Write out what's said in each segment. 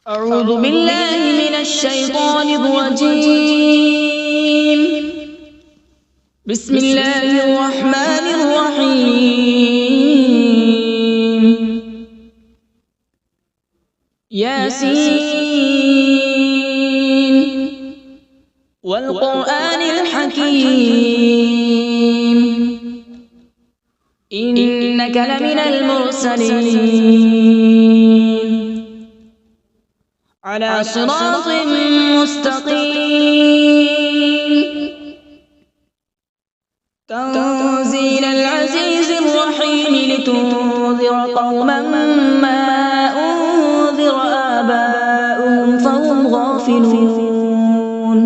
أعوذ بالله من الشيطان الرجيم. بسم الله الرحمن الرحيم. ياسين والقرآن الحكيم إنك لمن المرسلين على صراط مستقيم. تنزيل العزيز الرحيم لتنذر قوما ما أنذر آباؤهم فهم غافلون.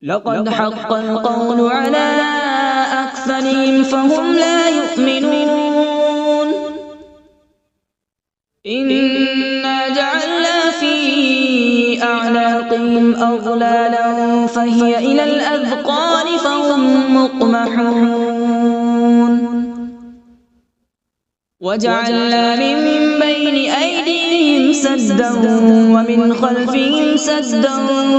لقد حق القول على أكثرهم فهم لا يؤمنون. إنا جعلنا في أعناقهم أغلالا فهي إلى الأذقان فهم مقمحون. وجعلنا من بين أيديهم سدا ومن خلفهم سدا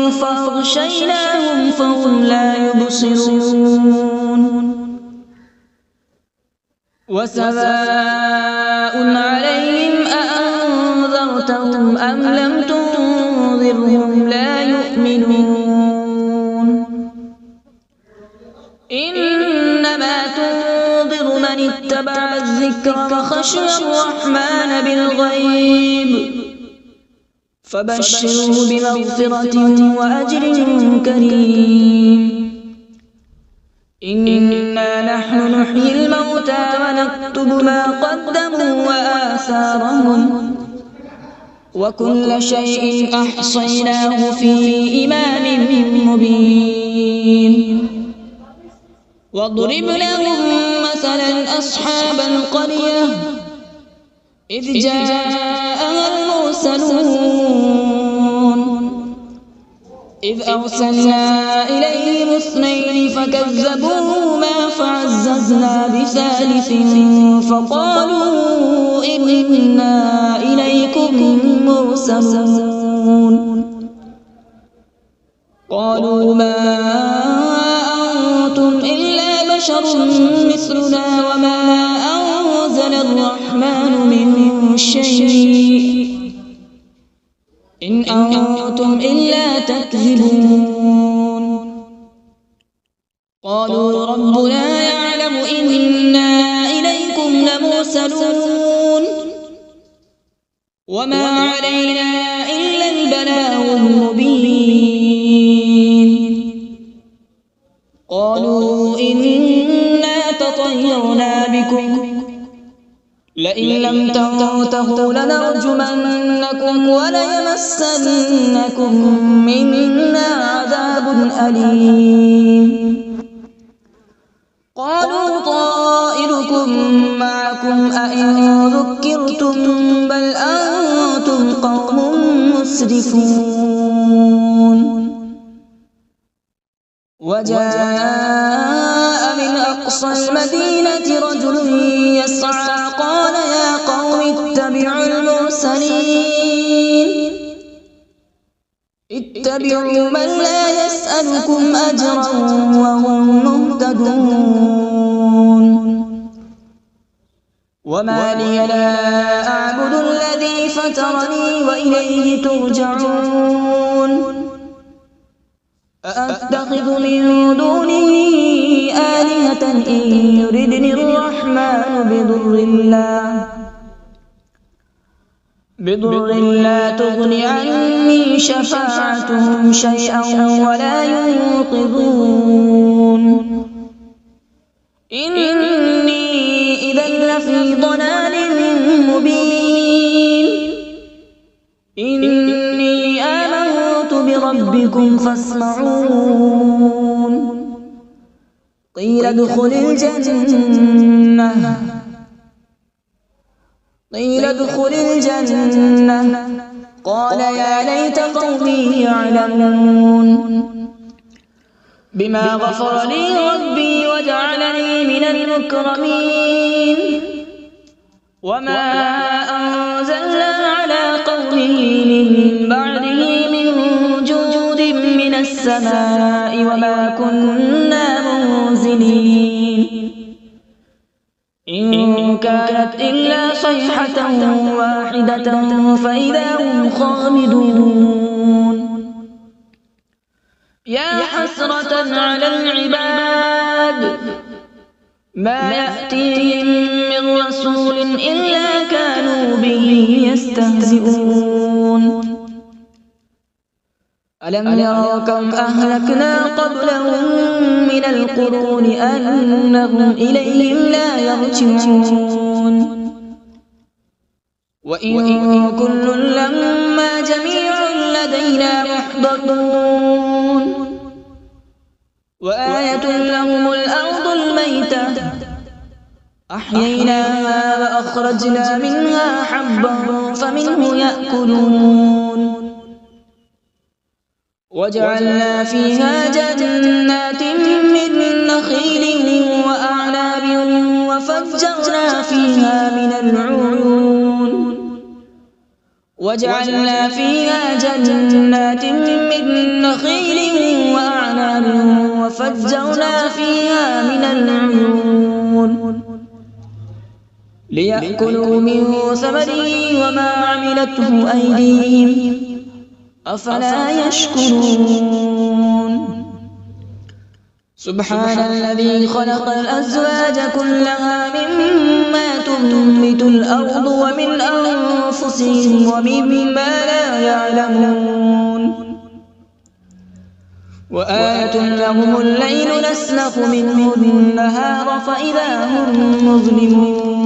فأغشيناهم فهم لا يبصرون. وسواء عليهم أأنذرتهم أم لم تنذرهم لا يؤمنون. إنما تنذر من اتبع الذكر وخشي الرحمن بالغيب فبشره بمغفرة وأجر كريم. إنا نحن نحيي الموتى ونكتب ما قدموا وآثارهم وكل شيء أحصيناه في إمام مبين. واضرب لهم مثلا أصحاب القرية إذ جاءها المرسلون إذ أرسلنا إليهم اثنين فكذبوهما فعززنا بثالث فقالوا إنا إليكم مرسلون. قالوا ما أنتم إلا بشر مثلنا وما أنزل الرحمن من شيء إن أنتم إلا تكذبون. قالوا ربنا يعلم إنا إليكم لمرسلون وما علينا إلا البلاغ المبين. قالوا إنا تطيرنا بكم لئن لم تنتهوا لنرجمنكم وليمسنكم منا عذاب أليم. قالوا طائركم معكم أئن ذكرتم بل أنتم قوم مسرفون. وجاء من أقصى المدينة رجل يسعى قال يا قوم اتبعوا المرسلين اتبعوا من لا يسألكم أجرا وهم مهتدون. وما لي لا أعبد الذي فطرني وإليه ترجعون. أأتخذ من دونه آلهة إن يردني الرحمن بضر لا تغن عني شفاعتهم شيئا ولا ينقذون. إني إذا لفي ضلال مبين. إني آمنت بربكم فاسمعون. قيل ادخل الجنة قال يا ليت قومي يعلمون. بما غفر لي ربي وجعلني من المكرمين. وما أنزلنا على يأتيه من بعده من جود من السماء وما كنا منزلين إن كانت إلا صيحة واحدة فإذا هم خامدون يا حسرة على العباد ما يأتيهم من رسول إلا كانوا به يستهزئون ألم يروا كم أهلكنا قبلهم من القرون أنهم إليهم لا يرجعون وإن كل لما جميع لدينا محضرون وآية لهم الأرض الميتة أحييناها وأخرجنا منها حبا فمنه يأكلون وجعلنا فيها جنات من نخيل وأعناب وفجرنا فيها من العيون وجعلنا فيها جنات من نخيل وأعناب وفجرنا فيها من العيون ليأكلوا من ثمره وما عملته أيديهم أفلا يشكرون سبحان الذي خلق الأزواج كلها مما تنبت الأرض ومن أنفسهم ومما لا يعلمون وآية لهم الليل نسلخ منه النهار فإذا هم مظلمون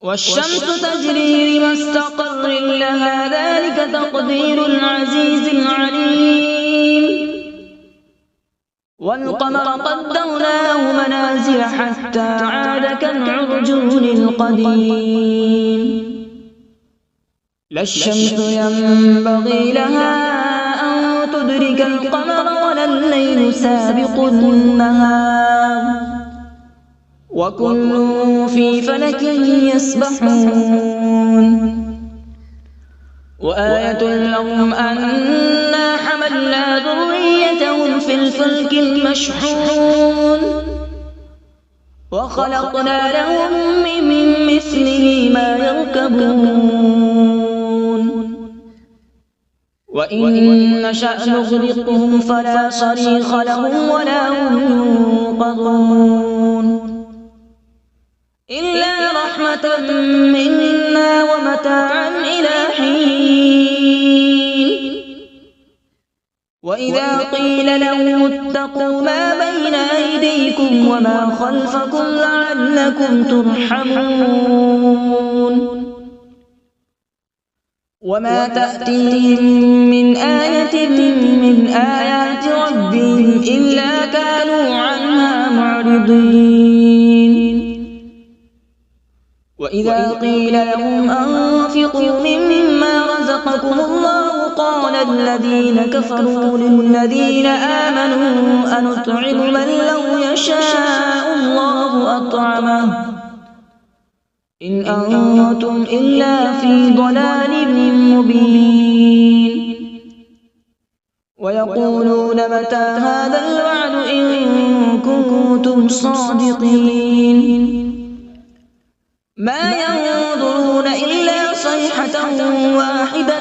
والشمس تجري لمستقر لها ذلك تقدير العزيز العليم والقمر قدرناه منازل حتى عاد كالعرجون القديم لا الشمس ينبغي لها أن تدرك القمر ولا الليل سابق النهار وكل في فلك يسبحون وآية لهم أنا حملنا ذريتهم في الفلك المشحون وخلقنا لهم من مثله ما يركبون وإن نشأ نغرقهم فلا صريخ لهم ولا هم ينقذون إلا رحمة منا ومتاعا إلى حين وإذا قيل لهم اتقوا ما بين أيديكم وما خلفكم لعلكم ترحمون وما تأتيهم من آية من آيات ربهم إلا كانوا عنها معرضين وإذا قيل لهم أنفقوا مما رزقكم الله قال الذين كفروا للذين آمنوا أنطعم من لو يشاء الله أطعمه إن أنتم إلا في ضلال مبين ويقولون متى هذا الوعد إن كنتم صادقين ما ينظرون إلا صيحة واحدة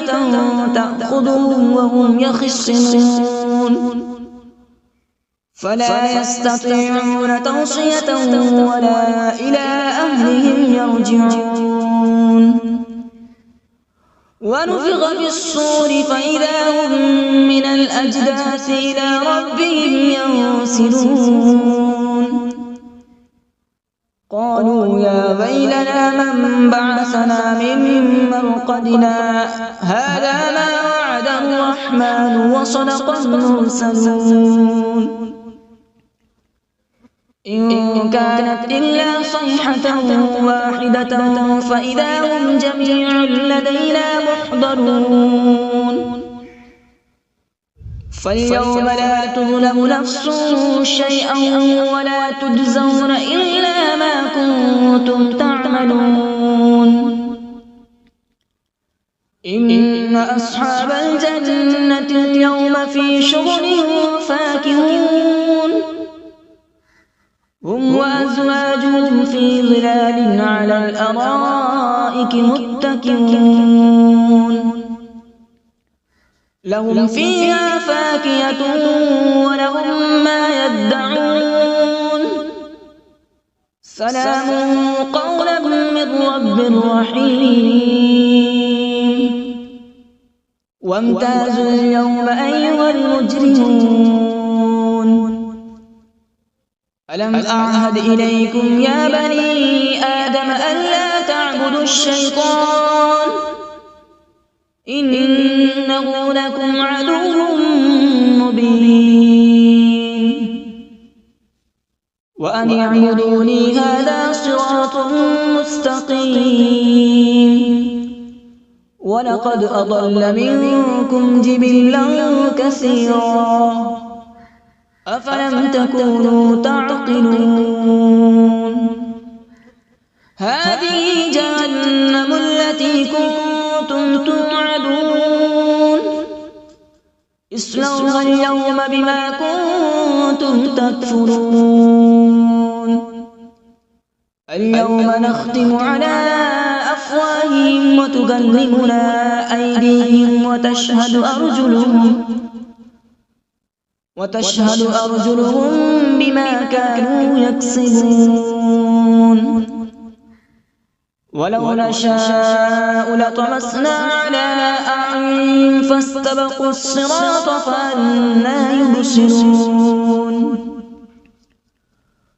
تأخذهم وهم يخصمون فلا يستطيعون توصية ولا إلى أهلهم يرجعون ونفخ في الصور فإذا هم من الأجداث إلى ربهم ينسلون قالوا يا ويلنا من بعثنا من مرقدنا هذا ما وعد الرحمن وصدق المرسلون إن كانت إلا صيحة واحدة فإذا هم جميع لدينا محضرون فاليوم لا تظلم نفس شيئا ولا تجزون إلا ما كنتم تعملون إن أصحاب الجنة اليوم في شغل فاكهون هم وأزواجهم في ظلال على الأرائك متكئون لهم فيها فاكهة ولهم ما يدعون سلام قولا من رب رحيم وامتازوا اليوم أيها المجرمون ألم أعهد إليكم يا بني آدم ألا تعبدوا الشيطان إنه لكم عدو مبين وأن اعبدوني هذا صراط مستقيم ولقد أضل منكم جبلا كثيرا أفلم تكونوا تعقلون هذه جهنم التي كنتم توعدون اصلوها اليوم بما كنتم تكفرون اليوم نختم على أفواههم وتكلمنا أيديهم وتشهد أرجلهم بما كانوا يكسبون ولو نشاء لطمسنا على أعينهم فاستبقوا الصراط فأنى يبصرون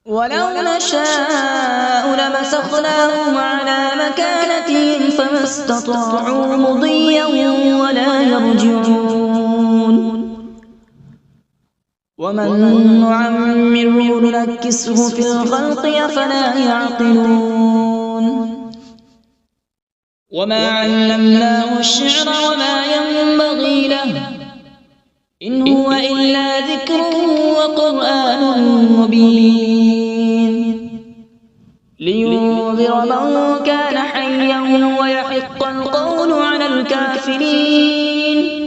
ولو نشاء لمسخناهم على مكانتهم فما استطاعوا مضيا ولا يرجعون ومن نعمره ننكسه في الخلق أفلا يعقلون وما علمناه الشعر وما ينبغي له إن هو إلا ذكر وقرآن مبين لينذر من كان حيا ويحق القول على الكافرين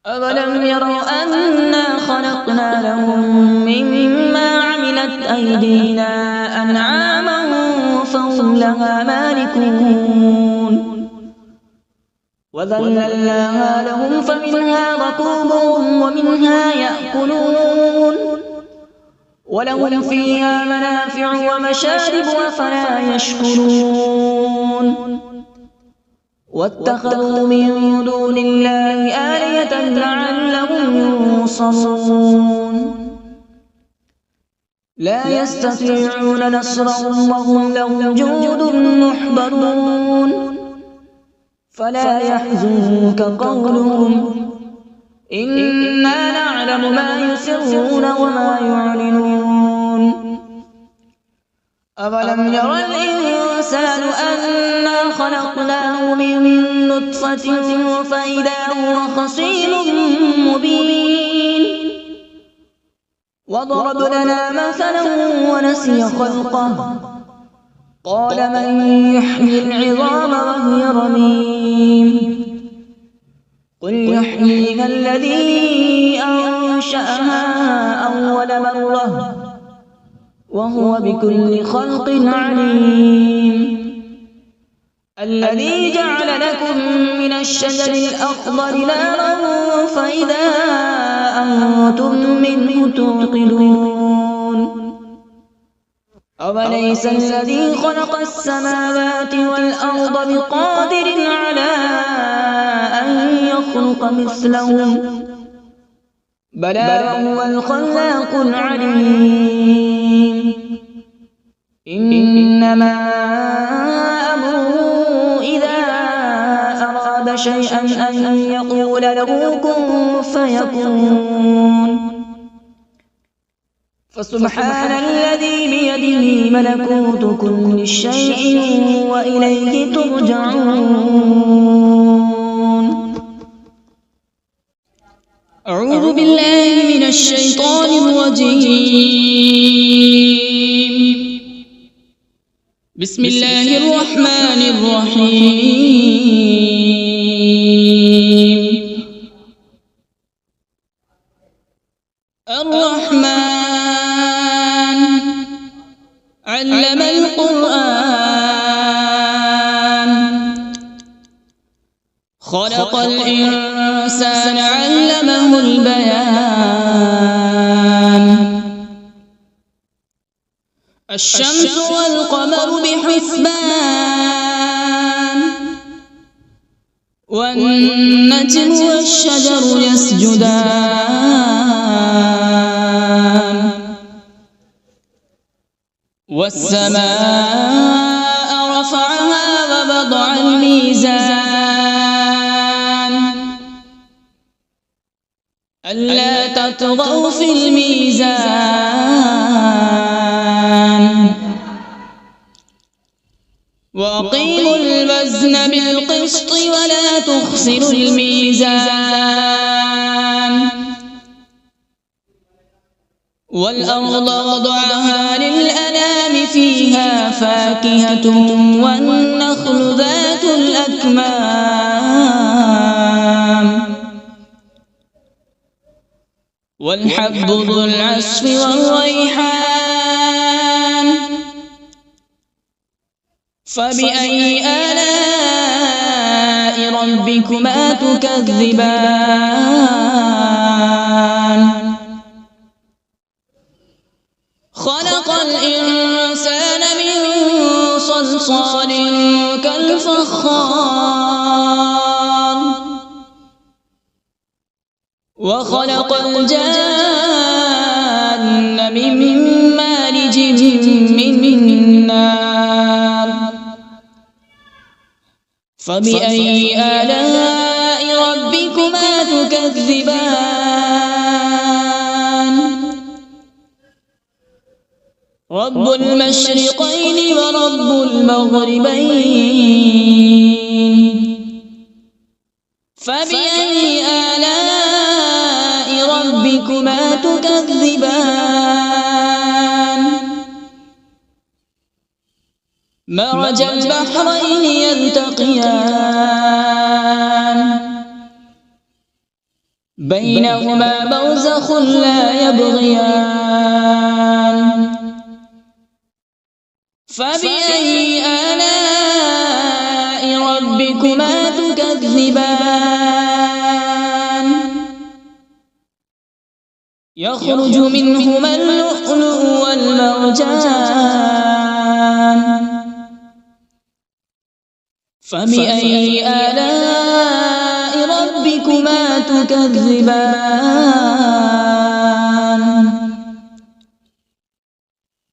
أولم يروا أنا خلقنا لهم مما عملت أيدينا أنعاما فهم لها مالكون وذللناها لهم فمنها ركوبهم ومنها يأكلون ولهم فيها منافع ومشارب أفلا يشكرون واتخذوا من دون الله آلهة لعلهم ينصرون لا يستطيعون نصرهم وهم لهم جند محضرون فلا يحزنك قولهم إنا نعلم ما يسرون وما يعلنون أولم ير الإنسان أنا خلقناه من نطفة فإذا هو خصيم مبين وضرب لنا مثلا ونسي خلقه قال من يحيي العظام وهي رميم قل يحييها الذي أنشأها أول مرة وهو بكل خلق عليم الذي جعل لكم من الشجر الأخضر نارا فإذا أنتم منه توقدون أوليس الذي خلق السماوات والأرض بقادر على أن يخلق مثلهم بلى وهو الخلاق العليم إنما أمره إذا أراد شيئا أن يقول له كن فيكون فسبحان الذي بيده ملكوت كل شيء وإليه ترجعون أعوذ بالله من الشيطان الرجيم بسم الله الرحمن الرحيم. الرحمن علم القرآن، خلق الإنسان علمه البيان. الشمس والقمر بحسبان، والنجم والشجر يسجدان. والسماء رفعها ووضع الميزان، ألا تطغوا في الميزان. وأقيموا الوزن بالقسط ولا تخسروا الميزان. والأرض وضعها للأنام، فيها فاكهة والنخل ذات الأكمام، والحب ذو العصف والريحان. فبأي آلاء ربكما تكذبان؟ خلق الإنسان من صلصال كالفخار، وخلق الجان من مارج من نار. فبأي آلاء ربكما تكذبان؟ رب المشرقين ورب المغربين. فبأي آلاء ربكما تكذبان؟ مرج البحرين يلتقيان، بينهما برزخ لا يبغيان. فبأي آلاء ربكما تكذبان؟ يخرج منهما اللؤلؤ والمرجان. فبأي آلاء ربكما تكذبان؟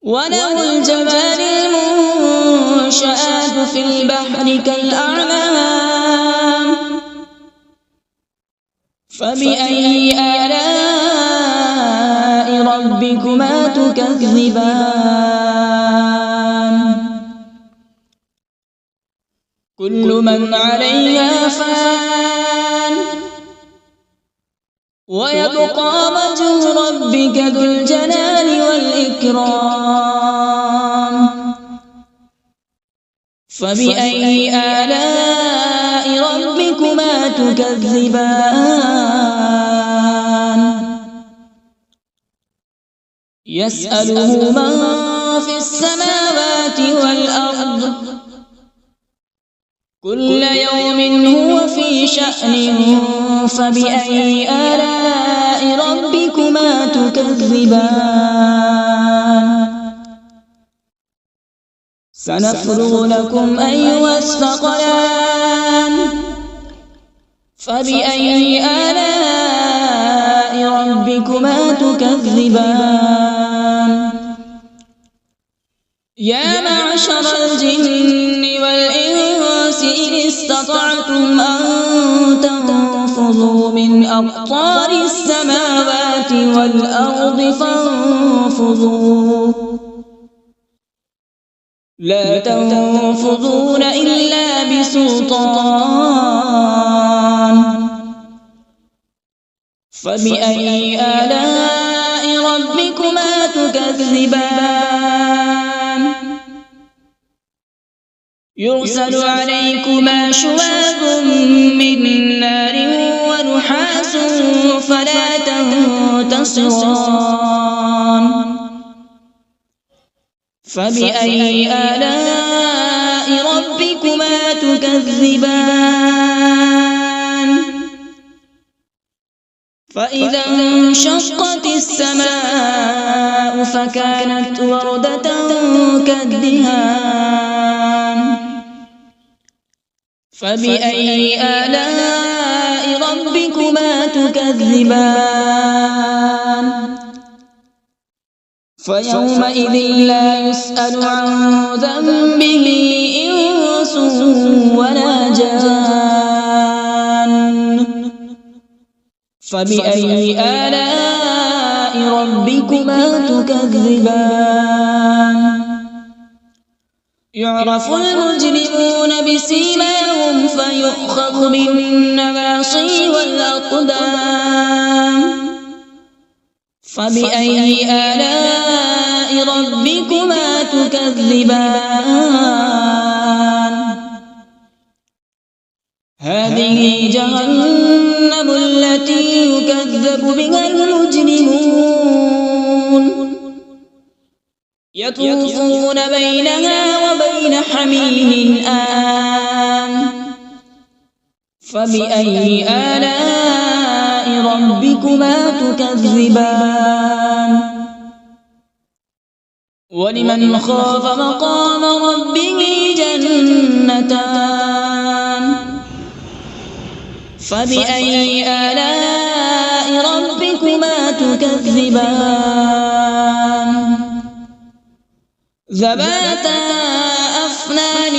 وله الجوار المنشآت في البحر كالأعلام. فبأي آلاء ربكما تكذبان؟ كل من عليها فان، ويبقى وجه ربك ذو الجلال والإكرام. فبأي آلاء ربكما تكذبان؟ يسأله من في السماوات والأرض، كل يوم هو في شأن. فبأي آلاء ربكما تكذبان؟ سنفرغ لكم أيها الثقلان. فبأي آلاء ربكما تكذبان؟ يا معشر الجن والإنس إن استطعتم أن تنفذوا من أقطار السماوات والأرض فانفذوا، لا تنفذون إلا بسلطان. فبأي آلاء ربكما تكذبان؟ يرسل عليكما شواظ من نار ونحاس فلا تنتصران فبأي آلاء ربكما تكذبان فإذا انشقت السماء فكانت وردة كالدهان فبأي آلاء ربكما تكذبان فيومئذ لا يسأل عن ذنبه إنس ولا جان فبأي آلاء ربكما تكذبان يعرف المجرمون بسيماهم فيؤخذ بالنواصي والأقدام فبأي آلاء ربكما تكذبان هذه جهنم التي يكذب بها المجرمون يطوفون بينها وبين حميم آن فبأي آلاء ربكما تكذبان ولمن خاف مقام ربه جنتان فبأي آلاء ربكما تكذبان ذواتا أفنان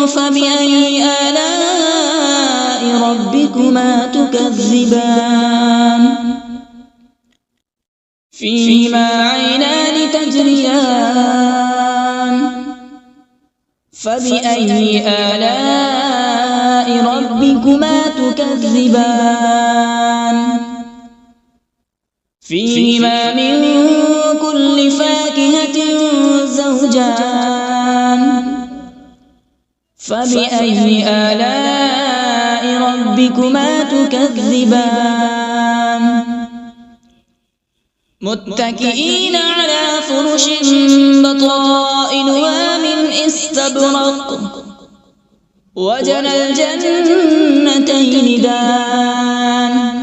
فبأي آلاء ربكما تكذبان فيهما عينان تجريان فبأي آلاء ربكما تكذبان فيهما من كل فاكهة زوجان فبأي آلاء ربكما تكذبان متكئين على فرش بطائنها من استبرق وجنى الجنتين دان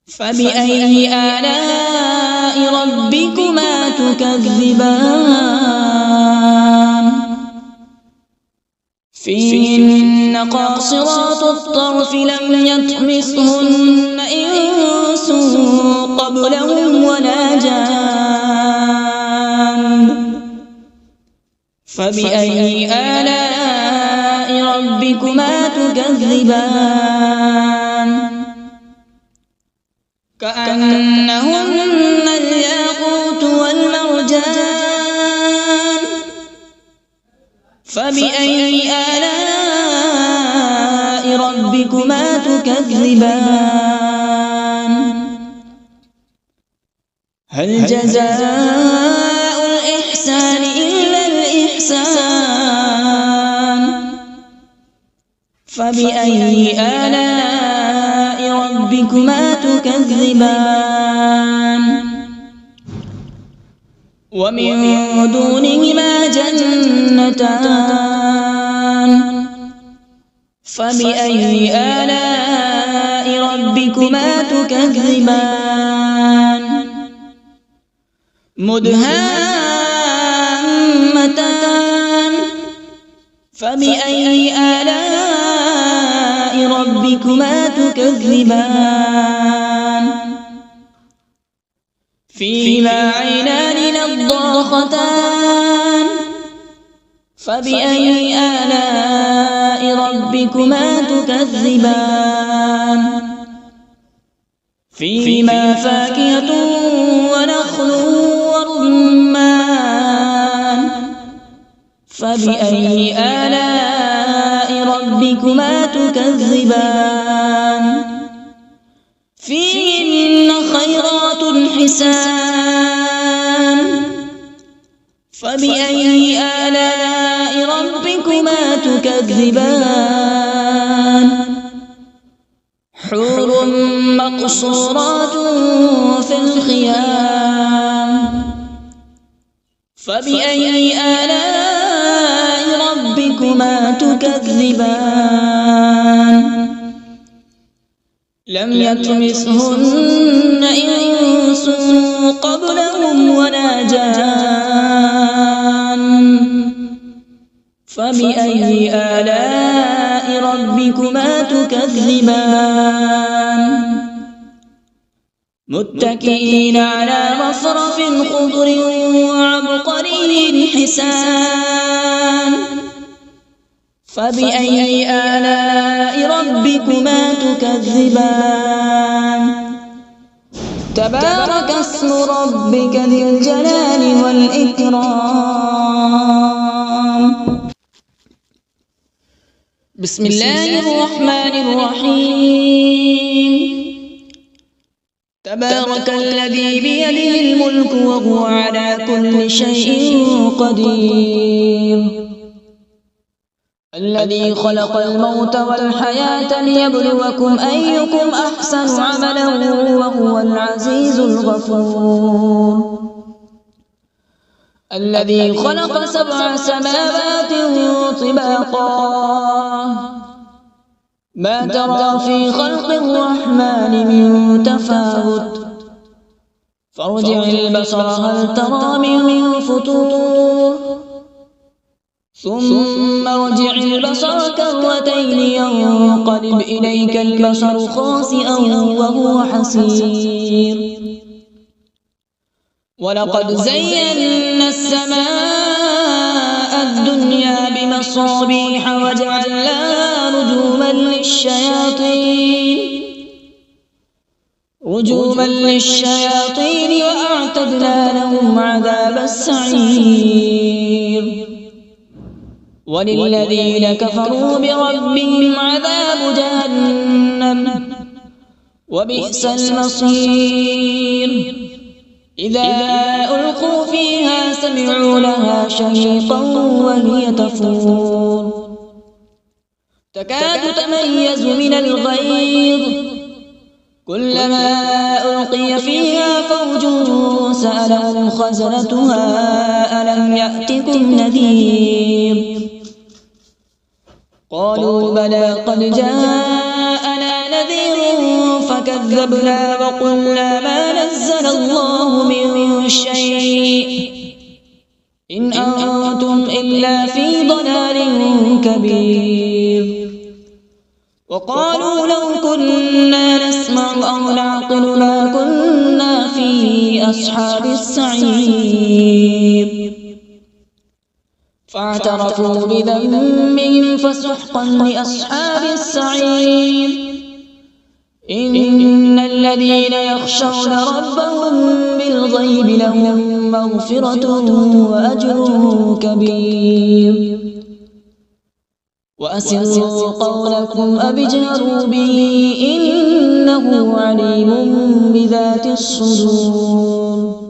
فبأي آلاء ربكما تكذبان فيهن قاصرات الطرف لم يطمثهن إنس قبلهم ولا جان فبأي آلاء ربكما تكذبان كأنهن الياقوت والمرجان فبأي آلاء ربكما تكذبان هل جزاء الإحسان إلا الإحسان فبأي آلاء ربكما تكذبان ومن دونهما جنتان فبأي آلاء ربكما تكذبان مدهامتان فبأي آلاء ربكما تكذبان فيهما عينان نضاختان فبأي آلاء ربكما تكذبان فيهما فاكهة ونخل ورمان فبأي آلاء ربكما تكذبان فيهن خيرات حسان فبأي آلاء ربكما تكذبان حور مقصورات في الخيام فبأي آلاء ربكما تكذبان لم يطمثهن إنس قبلهم ولا جان فبأي آلاء ربكما تكذبان متكئين على رفرف خضر وعبقري حسان فبأي آلاء ربكما تكذبان تبارك اسم ربك ذي الجلال والإكرام بسم الله الرحمن الرحيم تبارك الذي بيده الملك وهو على كل شيء قدير الذي خلق الموت والحياة ليبلوكم أيكم أحسن عملا وهو العزيز الغفور الذي خلق 7 سماوات طباقا ما ترى في خلق الرحمن من تفاوت فارجع البصر هل ترى من فطور ثم ارجع البصر كرتين ينقلب إليك البصر خاسئا وهو حسير ولقد زينا السماء الدنيا بمصابيح وجعلناها رجوما للشياطين وأعتدنا لهم عذاب السعير وللذين كفروا بربهم عذاب جهنم وبئس المصير إذا ألقوا فيها سمعوا لها شهيقا وهي تفور تكاد تميز من الغيظ كلما ألقي فيها فوج سألهم خزنتها ألم يأتكم نذير قالوا بلى قد جاءنا نذير فكذبنا وقلنا ما نزل الله من شيء إن أنتم إلا في ضلال كبير وقالوا لو كنا نسمع أو نعقل ما كنا في أصحاب السعير فاعترفوا بذنبهم فسحقا لأصحاب السعير إن الذين يخشون ربهم بالغيب لهم مغفرة وأجر كبير وأسروا قولكم أو اجهروا به إنه عليم بذات الصدور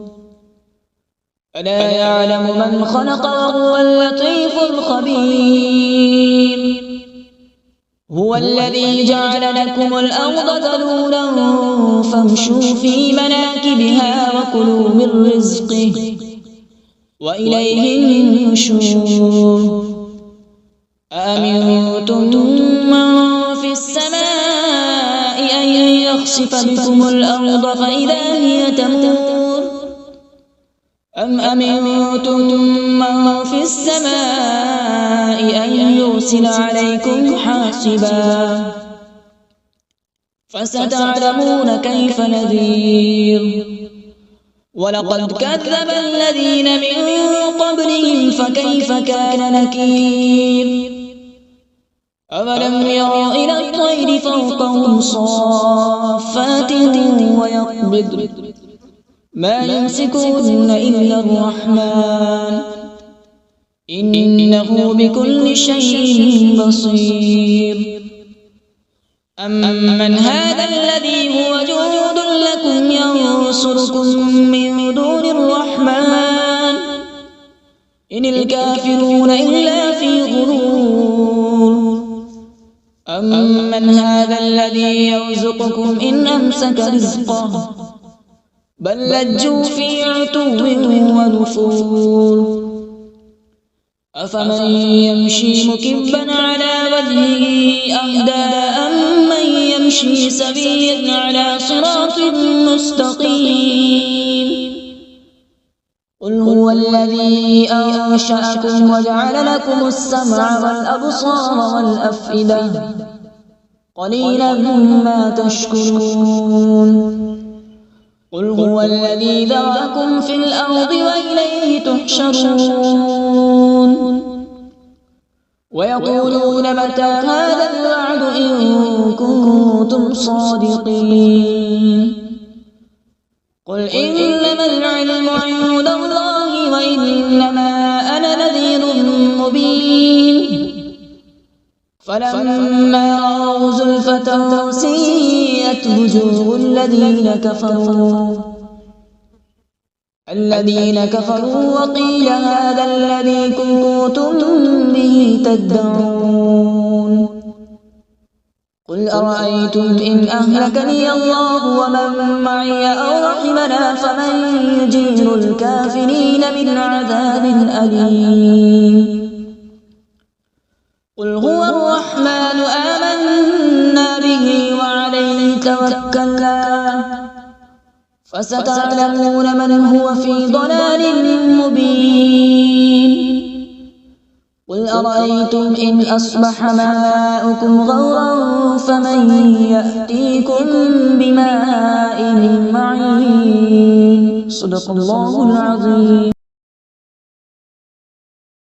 ألا يعلم من خلق وهو اللطيف الخبير هو الذي جعل لكم الأرض ذلولا فامشوا في مناكبها وكلوا من رزقه وإليه النشور أأمنتم من في السماء أن يخسف بكم الأرض فإذا هي تمور أم أمنتم من في السماء أن يرسل عليكم حاصبا فستعلمون كيف نذير ولقد كذب الذين من قبلهم فكيف كان نكير أولم يروا إلى الطير فوقهم صافات ويقبض ما يمسكون إلا الرحمن إنه بكل شيء بصير أمن هذا الذي هو جند لكم ينصركم من دون الرحمن إن الكافرون إلا في غرور أمن هذا الذي يرزقكم إن أمسك رزقه بل لجوا في عتو ونفور أفمن يمشي مكبا على وجهه أهدى أمن يمشي سويا على صراط مستقيم قل هو الذي أنشأكم وجعل لكم السمع والأبصار والأفئدة قليلا ما تشكرون قل هو الذي ذرأكم في الأرض وإليه تحشرون ويقولون متى هذا الوعد إن كنتم صادقين قل إنما العلم عند الله وإنما أنا نذير مبين فلما رأوا زلفة سيئت وجوه الذين كفروا وقيل هذا الذي كنتم به تدعون قل أرأيتم إن أهلكني الله ومن معي أو رحمنا فمن يجير الكافرين من عذاب أليم قل هو الرحمن آمنا به وعليه توكلنا فستعلمون من هو في ضلال مبين قل أرأيتم إن أصبح ماؤكم غورا فمن يأتيكم بماء معين صدق الله العظيم.